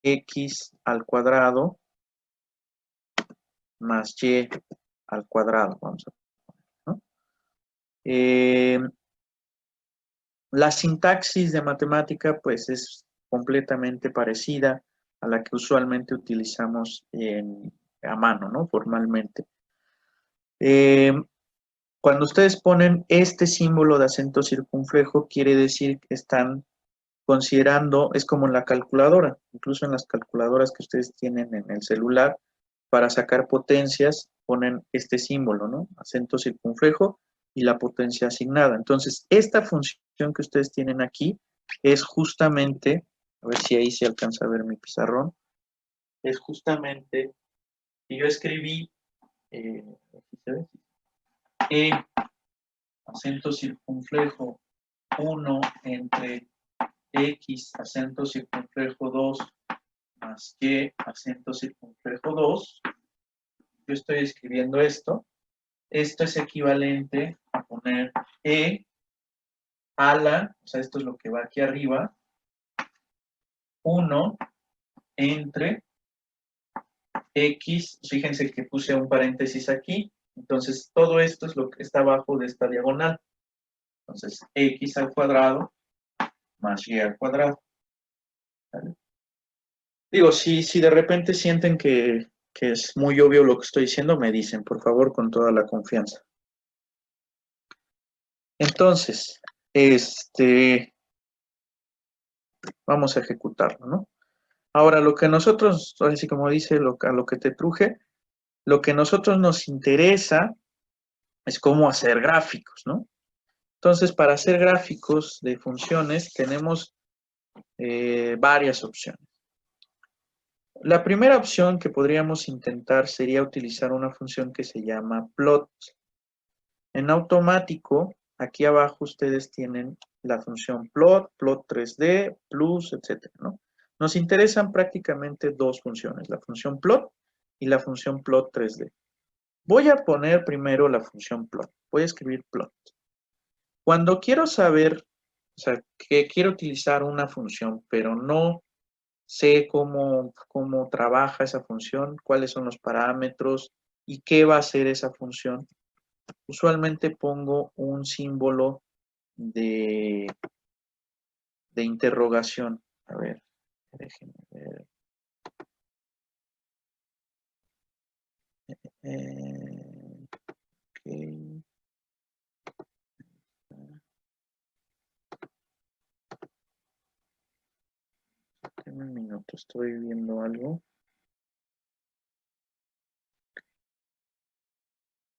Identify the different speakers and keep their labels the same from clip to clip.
Speaker 1: x al cuadrado más y al cuadrado, vamos a ver, ¿no? La sintaxis de matemática pues es completamente parecida a la que usualmente utilizamos a mano, ¿no? Formalmente. Cuando ustedes ponen este símbolo de acento circunflejo, quiere decir que están considerando, es como en la calculadora, incluso en las calculadoras que ustedes tienen en el celular, para sacar potencias, ponen este símbolo, ¿no? Acento circunflejo y la potencia asignada. Entonces, esta función que ustedes tienen aquí es justamente, a ver si ahí se alcanza a ver mi pizarrón, es justamente que yo escribí, aquí se ve, acento circunflejo 1 entre x acento circunflejo 2 más y acento circunflejo 2. Yo estoy escribiendo esto. Esto es equivalente a poner a la, o sea, esto es lo que va aquí arriba, 1 entre x, fíjense que puse un paréntesis aquí, entonces todo esto es lo que está abajo de esta diagonal. Entonces, x al cuadrado más y al cuadrado. ¿Vale? Digo, si de repente sienten que es muy obvio lo que estoy diciendo, me dicen, por favor, con toda la confianza. Entonces, vamos a ejecutarlo, ¿no? Ahora, lo que nosotros, así como dice, a lo que te truje, lo que a nosotros nos interesa es cómo hacer gráficos, ¿no? Entonces, para hacer gráficos de funciones tenemos varias opciones. La primera opción que podríamos intentar sería utilizar una función que se llama plot. En automático, aquí abajo ustedes tienen la función plot, plot 3D, plus, etcétera, ¿no? Nos interesan prácticamente dos funciones, la función plot y la función plot 3D. Voy a poner primero la función plot. Voy a escribir plot. Cuando quiero saber, o sea, que quiero utilizar una función, pero no sé cómo trabaja esa función, cuáles son los parámetros y qué va a hacer esa función, usualmente pongo un símbolo de interrogación. A ver, déjenme ver. Ok. Denme un minuto, estoy viendo algo.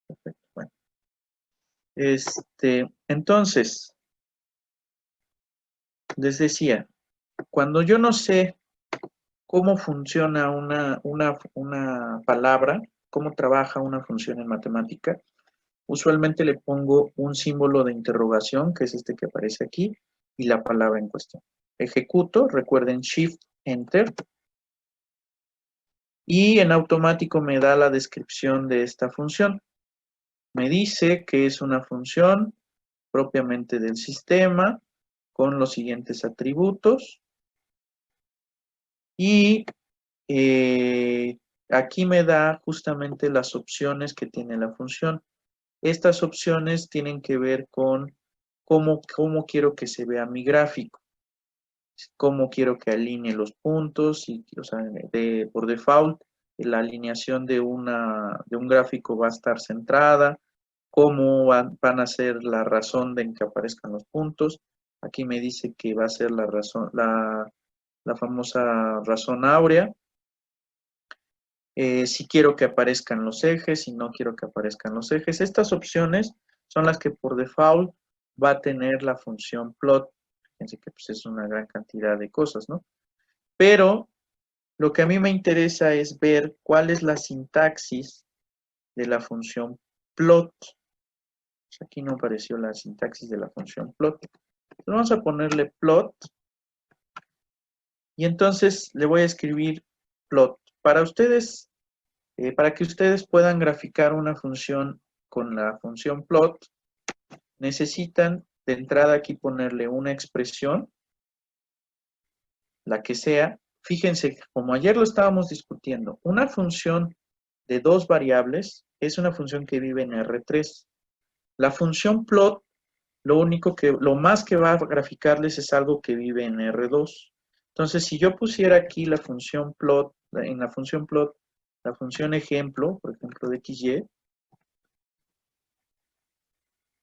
Speaker 1: Perfecto, bueno. Entonces, les decía, cuando yo no sé cómo funciona una palabra, cómo trabaja una función en matemática, usualmente le pongo un símbolo de interrogación, que es este que aparece aquí, y la palabra en cuestión. Ejecuto, recuerden Shift, Enter, y en automático me da la descripción de esta función. Me dice que es una función propiamente del sistema, con los siguientes atributos, y aquí me da justamente las opciones que tiene la función. Estas opciones tienen que ver con cómo quiero que se vea mi gráfico, cómo quiero que alinee los puntos, y, o sea, por default, la alineación de un gráfico va a estar centrada, cómo van a ser la razón de en que aparezcan los puntos. Aquí me dice que va a ser la razón, la famosa razón áurea. Si quiero que aparezcan los ejes, si no quiero que aparezcan los ejes. Estas opciones son las que por default va a tener la función plot. Fíjense que pues, es una gran cantidad de cosas, ¿no? Pero lo que a mí me interesa es ver cuál es la sintaxis de la función plot. Pues aquí no apareció la sintaxis de la función plot. Entonces vamos a ponerle plot. Y entonces le voy a escribir plot. Para ustedes, para que ustedes puedan graficar una función con la función plot, necesitan de entrada aquí ponerle una expresión, la que sea, fíjense, como ayer lo estábamos discutiendo, una función de dos variables es una función que vive en R3. La función plot, lo más que va a graficarles es algo que vive en R2. Entonces, si yo pusiera aquí la función plot, en la función plot, la función ejemplo, por ejemplo, de XY,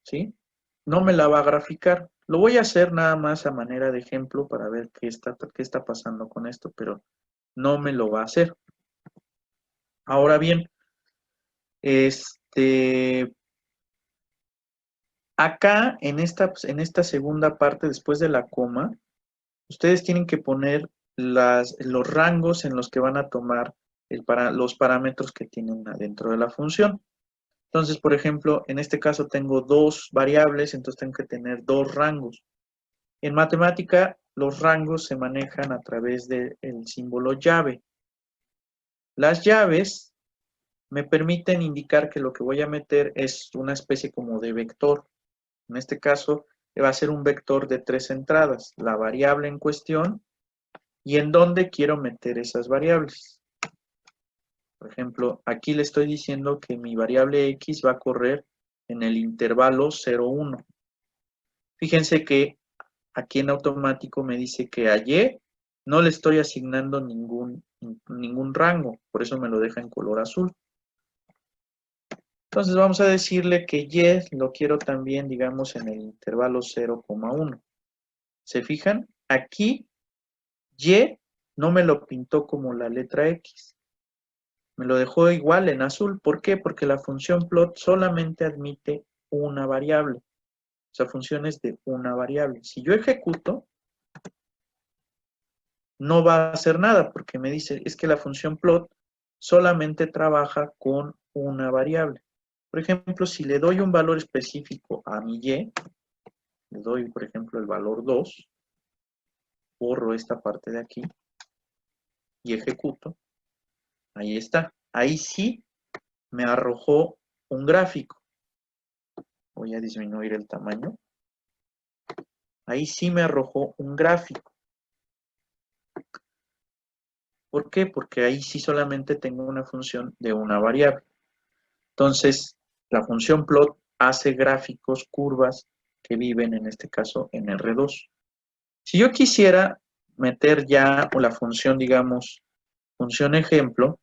Speaker 1: ¿sí? No me la va a graficar. Lo voy a hacer nada más a manera de ejemplo para ver qué está pasando con esto, pero no me lo va a hacer. Ahora bien, acá en esta segunda parte, después de la coma, ustedes tienen que poner los rangos en los que van a tomar los parámetros que tienen adentro de la función. Entonces, por ejemplo, en este caso tengo dos variables, entonces tengo que tener dos rangos. En matemática, los rangos se manejan a través del símbolo llave. Las llaves me permiten indicar que lo que voy a meter es una especie como de vector. En este caso, va a ser un vector de 3 entradas, la variable en cuestión y en dónde quiero meter esas variables. Por ejemplo, aquí le estoy diciendo que mi variable x va a correr en el intervalo 0, 1. Fíjense que aquí en automático me dice que a y no le estoy asignando ningún rango, por eso me lo deja en color azul. Entonces vamos a decirle que y lo quiero también, digamos, en el intervalo 0,1. ¿Se fijan? Aquí y no me lo pintó como la letra X. Me lo dejó igual en azul. ¿Por qué? Porque la función plot solamente admite una variable. O sea, funciones de una variable. Si yo ejecuto, no va a hacer nada porque me dice, es que la función plot solamente trabaja con una variable. Por ejemplo, si le doy un valor específico a mi y, le doy, por ejemplo, el valor 2, borro esta parte de aquí y ejecuto, ahí está. Ahí sí me arrojó un gráfico. Voy a disminuir el tamaño. Ahí sí me arrojó un gráfico. ¿Por qué? Porque ahí sí solamente tengo una función de una variable. Entonces, la función plot hace gráficos, curvas, que viven en este caso en R2. Si yo quisiera meter ya la función, digamos, función ejemplo,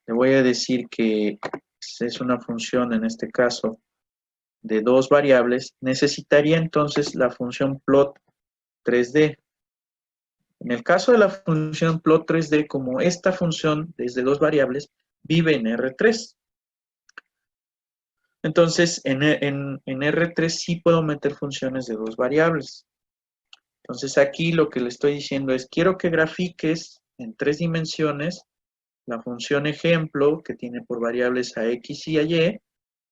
Speaker 1: le voy a decir que es una función, en este caso, de dos variables, necesitaría entonces la función plot 3D. En el caso de la función plot 3D, como esta función desde dos variables vive en R3, entonces en R3 sí puedo meter funciones de dos variables. Entonces aquí lo que le estoy diciendo es, quiero que grafiques en 3 dimensiones la función ejemplo que tiene por variables a x y a y,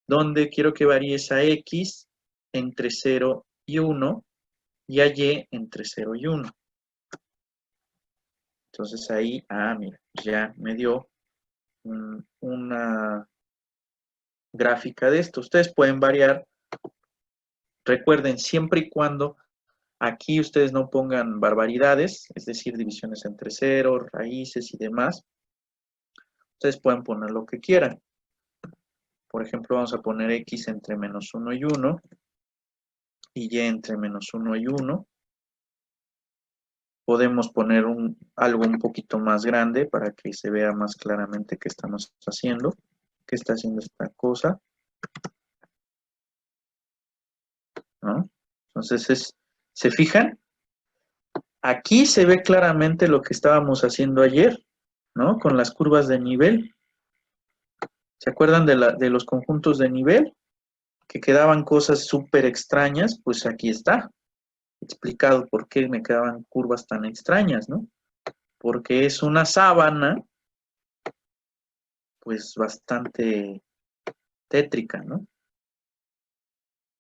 Speaker 1: donde quiero que varíes a x entre 0 y 1 y a y entre 0 y 1. Entonces ahí, mira, ya me dio una gráfica de esto. Ustedes pueden variar, recuerden, siempre y cuando aquí ustedes no pongan barbaridades, es decir, divisiones entre cero, raíces y demás. Ustedes pueden poner lo que quieran. Por ejemplo, vamos a poner x entre menos 1 y 1 y y entre menos 1 y 1. Podemos poner algo un poquito más grande para que se vea más claramente qué estamos haciendo, qué está haciendo esta cosa, ¿no? Entonces, ¿se fijan? Aquí se ve claramente lo que estábamos haciendo ayer, ¿no? Con las curvas de nivel. ¿Se acuerdan de los conjuntos de nivel? Que quedaban cosas súper extrañas, pues aquí está, explicado por qué me quedaban curvas tan extrañas, ¿no? Porque es una sábana, pues bastante tétrica, ¿no?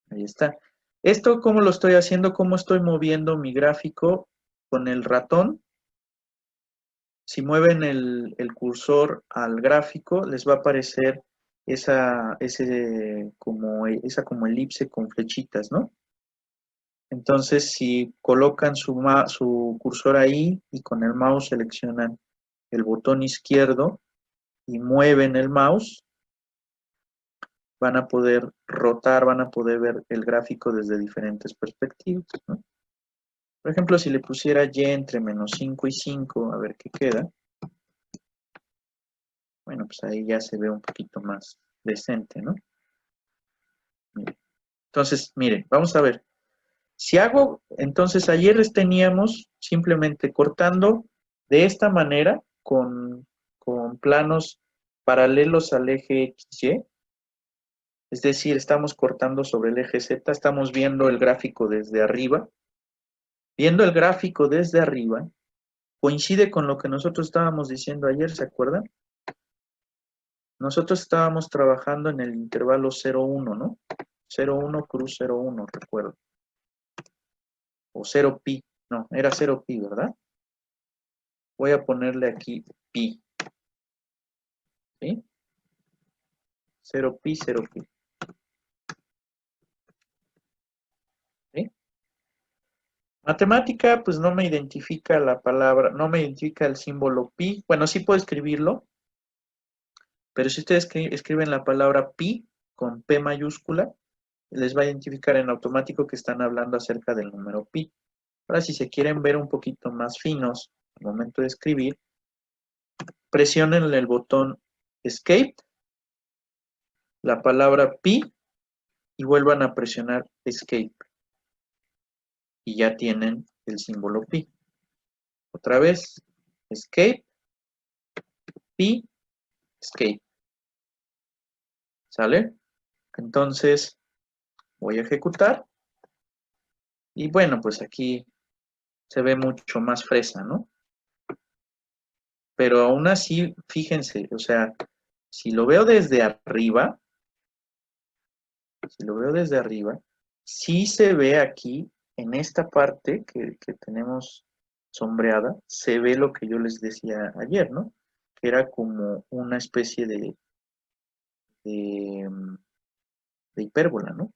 Speaker 1: Ahí está. Esto, ¿cómo lo estoy haciendo? ¿Cómo estoy moviendo mi gráfico con el ratón? Si mueven el cursor al gráfico, les va a aparecer esa como elipse con flechitas, ¿no? Entonces, si colocan su cursor ahí y con el mouse seleccionan el botón izquierdo y mueven el mouse, van a poder rotar, van a poder ver el gráfico desde diferentes perspectivas, ¿no? Por ejemplo, si le pusiera Y entre menos 5 y 5, a ver qué queda. Bueno, pues ahí ya se ve un poquito más decente, ¿no? Entonces, miren, vamos a ver. Si hago, entonces ayer teníamos simplemente cortando de esta manera con planos paralelos al eje XY. Es decir, estamos cortando sobre el eje Z, estamos viendo el gráfico desde arriba. Viendo el gráfico desde arriba, coincide con lo que nosotros estábamos diciendo ayer, ¿se acuerdan? Nosotros estábamos trabajando en el intervalo 0,1, ¿no? 0,1 cruz 0,1, recuerdo. O 0 pi, no, era 0 pi, ¿verdad? Voy a ponerle aquí pi. ¿Sí? 0 pi, 0 pi. ¿Sí? Matemática, pues no me identifica la palabra, no me identifica el símbolo pi. Bueno, sí puedo escribirlo, pero si ustedes escriben la palabra pi con P mayúscula, les va a identificar en automático que están hablando acerca del número pi. Ahora, si se quieren ver un poquito más finos al momento de escribir, presionen el botón Escape, la palabra pi, y vuelvan a presionar Escape. Y ya tienen el símbolo pi. Otra vez, Escape, pi, Escape. ¿Sale? Entonces, voy a ejecutar. Y bueno, pues aquí se ve mucho más fresa, ¿no? Pero aún así, fíjense, o sea, si lo veo desde arriba, sí se ve aquí, en esta parte que tenemos sombreada, se ve lo que yo les decía ayer, ¿no? Que era como una especie de, de hipérbola, ¿no?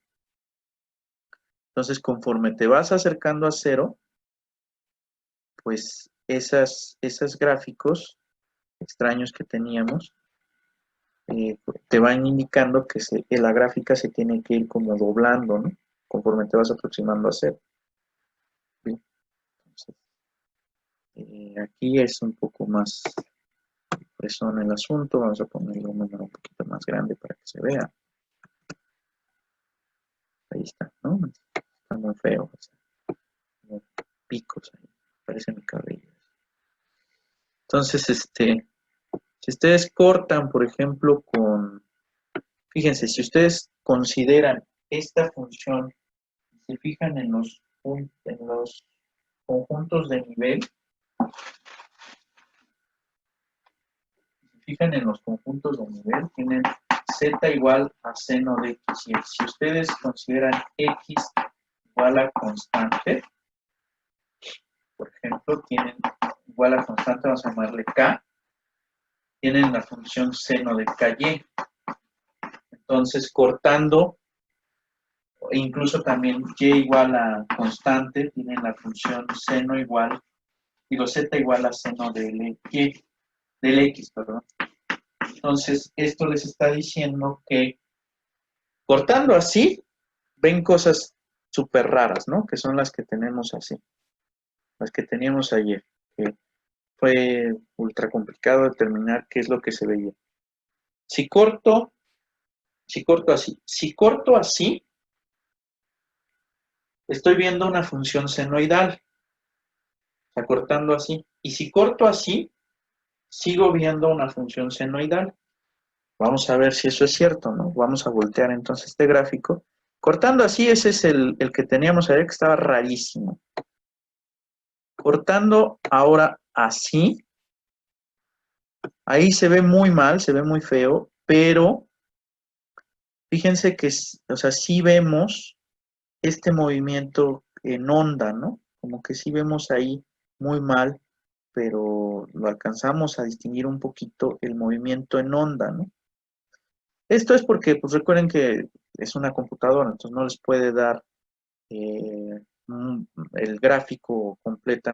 Speaker 1: Entonces, conforme te vas acercando a cero, pues esos gráficos extraños que teníamos te van indicando que la gráfica se tiene que ir como doblando, ¿no? Conforme te vas aproximando a cero. ¿Sí? Entonces, aquí es un poco más fresón el asunto. Vamos a ponerle un número un poquito más grande para que se vea. Ahí está, ¿no? Está muy feo. O sea, como picos ahí. Parece mi cabello. Entonces, si ustedes cortan, por ejemplo, fíjense, si ustedes consideran esta función, se fijan en los conjuntos de nivel, tienen z igual a seno de x. Y si ustedes consideran x igual a constante, por ejemplo, tienen igual a constante, vamos a llamarle k, tienen la función seno de ky. Entonces, cortando, incluso también y igual a constante, tienen la función seno igual, z igual a seno del x, perdón. Entonces, esto les está diciendo que cortando así, ven cosas súper raras, ¿no? Que son las que tenemos así, las que teníamos ayer, que fue ultra complicado determinar qué es lo que se veía. Si corto así, estoy viendo una función senoidal, está cortando así. Y si corto así, sigo viendo una función senoidal. Vamos a ver si eso es cierto, ¿no? Vamos a voltear entonces este gráfico. Cortando así, ese es el que teníamos ayer, que estaba rarísimo. Cortando ahora así, ahí se ve muy mal, se ve muy feo, pero fíjense que, o sea, sí vemos este movimiento en onda, ¿no? Como que sí vemos ahí muy mal, pero lo alcanzamos a distinguir un poquito el movimiento en onda, ¿no? Esto es porque, pues recuerden que es una computadora, entonces no les puede dar el gráfico completo